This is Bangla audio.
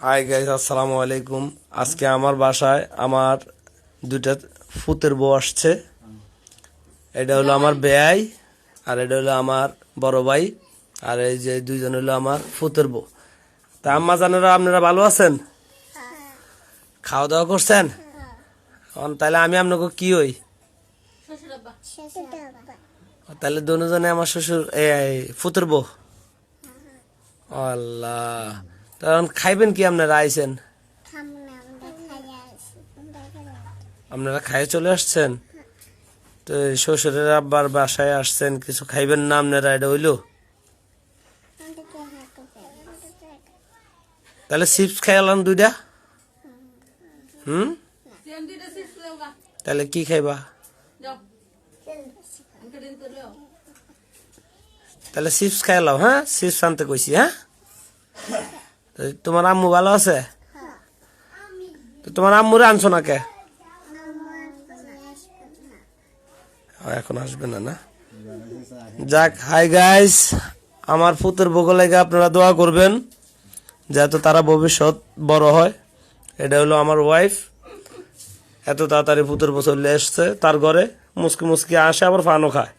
হাই গাইস, আসসালামু আলাইকুম। আজকে আমার বাসায় আমার দুইটা ফুতের বউ আসছে। এটা হলো আমার বেয়াই, আর এটা হলো আমার বড় ভাই, আর এই যে দুইজন হলো আমার ফুতের বউ। তা আম্মা জানেরা, আপনারা ভালো আছেন? খাওয়া দাওয়া করছেন? তাহলে আমি আপনাকে কি হই? তাহলে দুজনে আমার শ্বশুর ফুতের বউ। আল্লাহ, তখন খাইবেন কি? আপনারা আইছেন, আপনারা খাইয়ে চলে আসছেন। তো এই শ্বশুরের আব্বার বাসায় আসছেন, কিছু খাইবেন না আপনারা? এটা হইলো? তাহলে চিপস খাইলাম দুইটা। তাহলে কি খাইবা? তাহলে চিপস খাইলাম। হ্যাঁ, চিপস আনতে কইছি। হ্যাঁ, তোমার আম্মু ভালো আছে? তো তোমার আম্মুরে আনছো না কে? এখন আসবে না না? যাক, হাই গাইস, আমার ফুতের বগলেগে আপনারা দোয়া করবেন যাতে তারা ভবিষ্যৎ বড় হয়। এটা হলো আমার ওয়াইফ। এত তাড়াতাড়ি ফুতের বছর চলে এসছে তার ঘরে, মুসকি মুসকি আসে, আবার ফানও খায়।